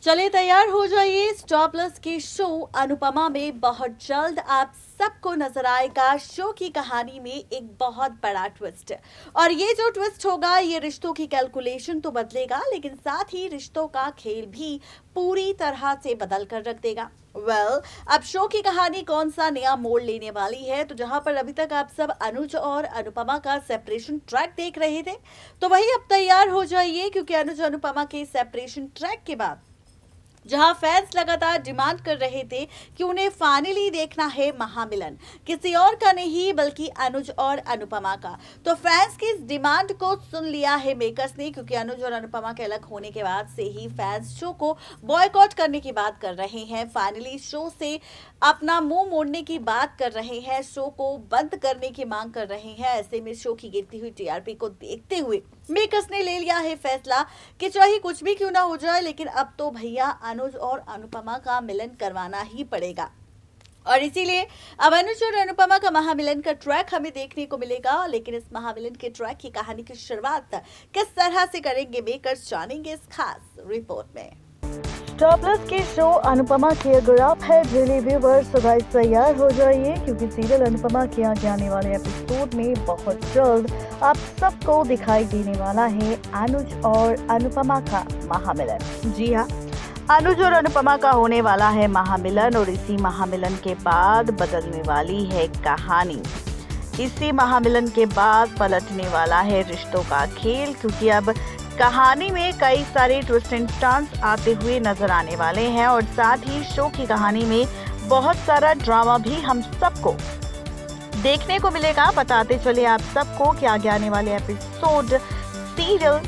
चलिए तैयार हो जाइए। स्टार प्लस के शो अनुपमा में बहुत जल्द आप सबको नजर आएगा शो की कहानी में एक बहुत बड़ा ट्विस्ट। और ये जो ट्विस्ट होगा ये रिश्तों की कैलकुलेशन तो बदलेगा, लेकिन साथ ही रिश्तों का खेल भी पूरी तरह से बदल कर रख देगा। अब शो की कहानी कौन सा नया मोड़ लेने वाली है, तो जहां पर अभी तक आप सब अनुज और अनुपमा का सेपरेशन ट्रैक देख रहे थे, तो वही अब तैयार हो जाइए, क्योंकि अनुज अनुपमा के सेपरेशन ट्रैक के बाद जहां फैंस लगातार डिमांड कर रहे थे कि उन्हें फाइनली देखना है महामिलन, किसी और का नहीं बल्कि अनुज और अनुपमा का। तो फैंस की इस डिमांड को सुन लिया है मेकर्स ने, क्योंकि अनुज और अनुपमा के अलग होने के बाद से ही फैंस शो को बॉयकॉट करने की बात कर रहे हैं। फाइनली शो से अपना मुंह मोड़ने की बात कर रहे हैं, शो को बंद करने की मांग कर रहे हैं। ऐसे में शो की गिरती हुई टीआरपी को देखते हुए मेकर्स ने ले लिया है फैसला कि चाहे कुछ भी क्यों ना हो जाए, लेकिन अब तो भैया अनुज और अनुपमा का मिलन करवाना ही पड़ेगा। और इसीलिए अब अनुज और अनुपमा का महामिलन का ट्रैक हमें देखने को मिलेगा। लेकिन इस महामिलन के ट्रैक की कहानी की शुरुआत किस तरह से करेंगे मेकर्स, जानेंगे इस खास रिपोर्ट में। स्टार प्लस के शो अनुपमा के अगर आप है डेली व्यूवर्स तो गाइस तैयार हो जाइए, क्योंकि सीरियल अनुपमा के आगे आने वाले एपिसोड में बहुत जल्द आप सबको दिखाई देने वाला है अनुज और अनुपमा का महामिलन। जी हाँ, अनुज और अनुपमा का होने वाला है महामिलन, और इसी महामिलन के बाद बदलने वाली है कहानी। इसी महामिलन के बाद पलटने वाला है रिश्तों का खेल, क्योंकि अब कहानी में कई सारे ट्विस्ट एंड टर्न्स आते हुए नजर आने वाले हैं, और साथ ही शो की कहानी में बहुत सारा ड्रामा भी हम सबको देखने को मिलेगा। बताते चले आप सबको कि आगे आने वाले एपिसोड सीरियल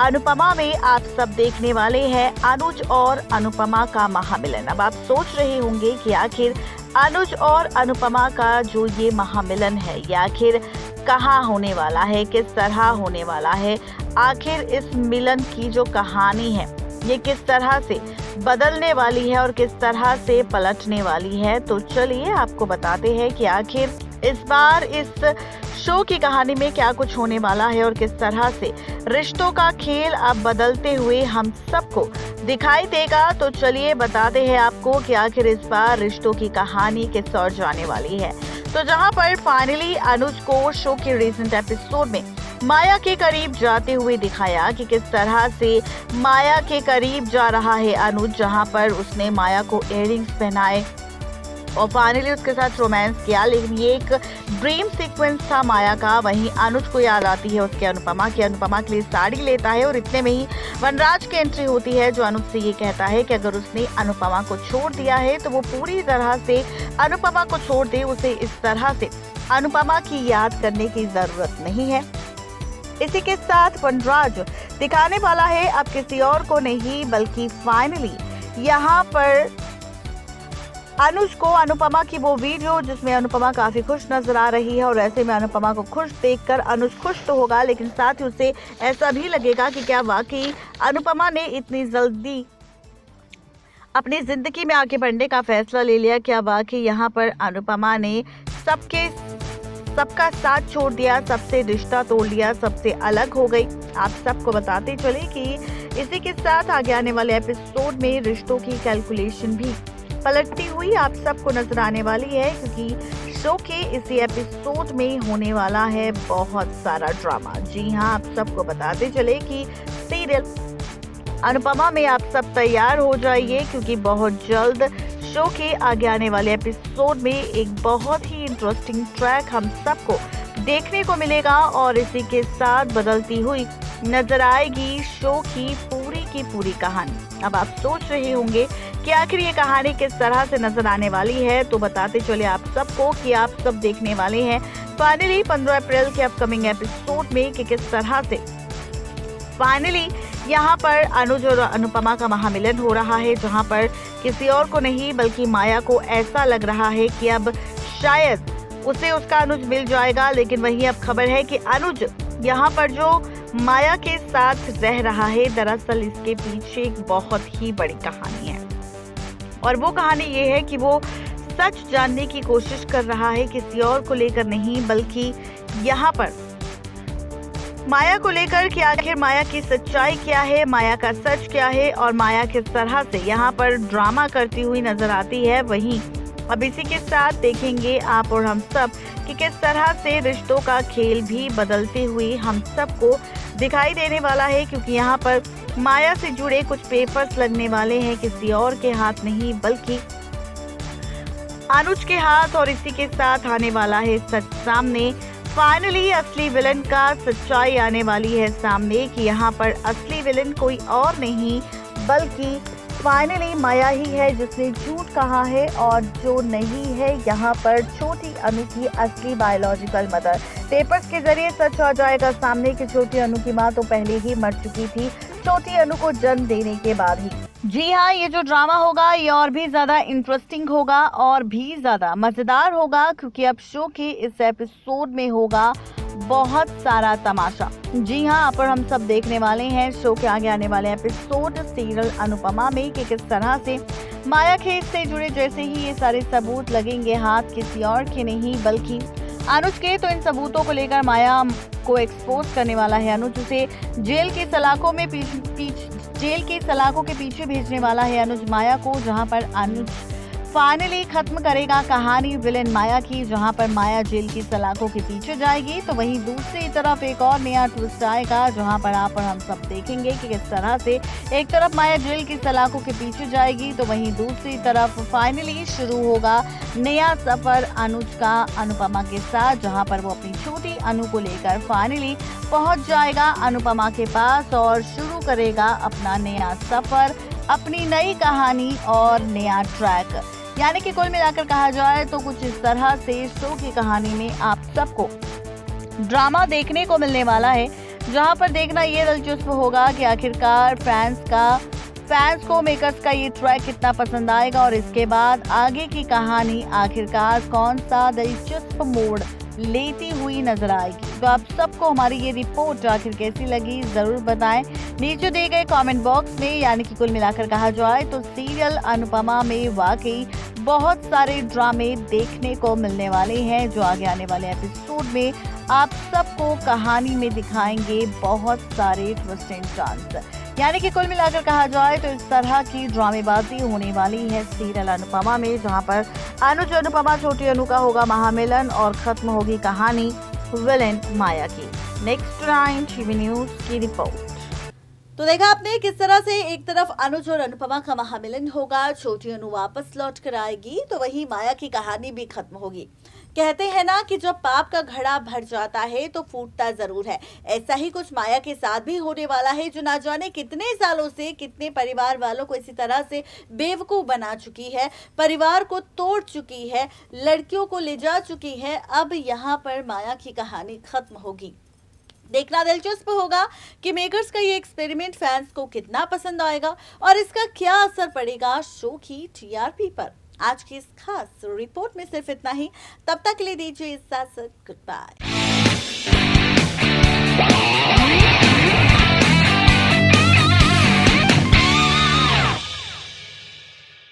अनुपमा में आप सब देखने वाले हैं अनुज और अनुपमा का महामिलन। अब आप सोच रहे होंगे कि आखिर अनुज और अनुपमा का जो ये महामिलन है ये आखिर कहाँ होने वाला है, किस तरह होने वाला है, आखिर इस मिलन की जो कहानी है ये किस तरह से बदलने वाली है और किस तरह से पलटने वाली है। तो चलिए आपको बताते हैं कि आखिर इस बार इस शो की कहानी में क्या कुछ होने वाला है और किस तरह से रिश्तों का खेल अब बदलते हुए हम सबको दिखाई देगा। तो चलिए बताते हैं आपको कि आखिर इस बार रिश्तों की कहानी किस ओर जाने वाली है। तो जहां पर फाइनली अनुज को शो के रिसेंट एपिसोड में माया के करीब जाते हुए दिखाया कि किस तरह से माया के करीब जा रहा है अनुज, जहां पर उसने माया को इयररिंग्स पहनाए और फाइनली उसके साथ रोमांस किया। लेकिन ये एक ड्रीम सीक्वेंस था माया का। वहीं अनुज को याद आती है उसके अनुपमा की, अनुपमा के लिए साड़ी लेता है और इतने में ही वनराज की एंट्री होती है, जो अनुज से ये कहता है कि अगर उसने अनुपमा को छोड़ दिया है तो वो पूरी तरह से अनुपमा को छोड़ दे, उसे इस तरह से अनुपमा की याद करने की जरूरत नहीं है। इसी के साथ वनराज दिखाने वाला है अब किसी और को नहीं बल्कि फाइनली यहाँ पर अनुज को अनुपमा की वो वीडियो जिसमें अनुपमा काफी खुश नजर आ रही है, और ऐसे में अनुपमा को खुश देखकर अनुज खुश तो होगा, लेकिन साथ ही उसे ऐसा भी लगेगा कि क्या वाकई अनुपमा ने इतनी जल्दी अपनी जिंदगी में आगे बढ़ने का फैसला ले लिया। क्या वाकई यहाँ पर अनुपमा ने सबका साथ छोड़ दिया, सबसे रिश्ता तोड़ लिया, सबसे अलग हो गई। आप सबको बताते चले कि इसी के साथ आगे आने वाले एपिसोड में रिश्तों की कैलकुलेशन भी पलटती हुई आप सबको नजर आने वाली है, क्योंकि शो के इसी एपिसोड में होने वाला है बहुत सारा ड्रामा। जी हाँ, आप सबको बताते चले कि सीरियल अनुपमा में आप सब तैयार हो जाइए, क्योंकि बहुत जल्द शो के आगे आने वाले एपिसोड में एक बहुत ही इंटरेस्टिंग ट्रैक हम सबको देखने को मिलेगा, और इसी के साथ बदलती हुई नजर आएगी शो की पूरी कहानी। अब आप सोच रहे होंगे कि आखिर ये कहानी किस तरह से नजर आने वाली है, तो बताते चले आप सबको कि आप सब देखने वाले हैं फाइनली 15 अप्रैल के अपकमिंग एपिसोड में कि किस तरह से फाइनली यहाँ पर अनुज और अनुपमा का महामिलन हो रहा है, जहाँ पर किसी और को नहीं बल्कि माया को ऐसा लग रहा है कि अब शायद उसे उसका अनुज मिल जाएगा। लेकिन वही अब खबर है कि अनुज यहाँ पर जो माया के साथ रह रहा है, दरअसल इसके पीछे एक बहुत ही बड़ी कहानी है, और वो कहानी ये है कि वो सच जानने की कोशिश कर रहा है, किसी और को लेकर नहीं बल्कि यहाँ पर माया को लेकर कि आखिर माया की सच्चाई क्या है, माया का सच क्या है और माया किस तरह से यहाँ पर ड्रामा करती हुई नजर आती है। वहीं अब इसी के साथ देखेंगे आप और हम सब कि किस तरह से रिश्तों का खेल भी बदलते हुए हम सबको दिखाई देने वाला है, क्योंकि यहाँ पर माया से जुड़े कुछ पेपर्स लगने वाले हैं किसी और के हाथ नहीं बल्कि अनुज के हाथ। और इसी के साथ आने वाला है सच सामने। फाइनली असली विलन का सच्चाई आने वाली है सामने कि यहाँ पर असली विलन कोई और नहीं बल्कि फाइनली माया ही है जिसने झूठ कहा है, और जो नहीं है यहाँ पर छोटी अनु की असली बायोलॉजिकल मदर। पेपर्स के जरिए सच आ जाएगा सामने कि छोटी अनु की मां तो पहले ही मर चुकी थी, छोटी अनु को जन्म देने के बाद ही। जी हाँ, ये जो ड्रामा होगा ये और भी ज्यादा इंटरेस्टिंग होगा और भी ज्यादा मजेदार होगा, क्योंकि अब शो के इस एपिसोड में होगा बहुत सारा तमाशा। जी हाँ, पर हम सब देखने वाले हैं शो के आगे आने वाले एपिसोड सीरियल अनुपमा में कि किस तरह से माया खेत से जुड़े जैसे ही ये सारे सबूत लगेंगे हाथ किसी और के नहीं बल्कि अनुज के। तो इन सबूतों को लेकर माया को एक्सपोज करने वाला है अनुज, उसे जेल के सलाखों के पीछे भेजने वाला है अनुज माया को, जहां पर अनुज फाइनली खत्म करेगा कहानी विलेन माया की, जहां पर माया जेल की सलाखों के पीछे जाएगी। तो वहीं दूसरी तरफ एक और नया ट्विस्ट आएगा, जहां पर आप और हम सब देखेंगे कि किस तरह से एक तरफ माया जेल की सलाखों के पीछे जाएगी तो वहीं दूसरी तरफ फाइनली शुरू होगा नया सफर अनुज का अनुपमा के साथ, जहां पर वो अपनी छोटी अनु को लेकर फाइनली पहुंच जाएगा अनुपमा के पास और शुरू करेगा अपना नया सफर, अपनी नई कहानी और नया ट्रैक। यानी कि कुल मिलाकर कहा जाए तो कुछ इस तरह से शो की कहानी में आप सबको ड्रामा देखने को मिलने वाला है, जहां पर देखना ये दिलचस्प होगा कि आखिरकार फैंस को मेकर्स का ये ट्रैक कितना पसंद आएगा और इसके बाद आगे की कहानी आखिरकार कौन सा दिलचस्प मोड़ लेती हुई नजर आएगी। तो आप सबको हमारी ये रिपोर्ट आखिर कैसी लगी जरूर बताएं नीचे दिए गए कमेंट बॉक्स में। यानी कि कुल मिलाकर कहा जाए तो सीरियल अनुपमा में वाकई बहुत सारे ड्रामे देखने को मिलने वाले हैं, जो आगे आने वाले एपिसोड में आप सबको कहानी में दिखाएंगे बहुत सारे ट्विस्ट एंड टर्न्स। यानी कि कुल मिलाकर कहा जाए तो इस तरह की ड्रामेबाजी होने वाली है सीरियल अनुपमा में, जहां पर अनुज अनुपमा छोटी अनु का होगा महामिलन और खत्म होगी कहानी विलेन माया की। नेक्स्ट टाइम टीवी न्यूज की रिपोर्ट। तो देखा आपने किस तरह से एक तरफ अनुज और अनुपमा का महामिलन होगा, छोटी अनु वापस लौट कर आएगी तो वहीं माया की कहानी भी खत्म होगी। कहते हैं ना कि जब पाप का घड़ा भर जाता है तो फूटता जरूर है, ऐसा ही कुछ माया के साथ भी होने वाला है, जो ना जाने कितने सालों से कितने परिवार वालों को इसी तरह से बेवकूफ बना चुकी है, परिवार को तोड़ चुकी है, लड़कियों को ले जा चुकी है। अब यहाँ पर माया की कहानी खत्म होगी। देखना दिलचस्प होगा कि मेकर्स का ये एक्सपेरिमेंट फैंस को कितना पसंद आएगा और इसका क्या असर पड़ेगा शो की टीआरपी पर। आज की इस खास रिपोर्ट में सिर्फ इतना ही। तब तक के लिए दीजिए इजाजत, गुड बाय।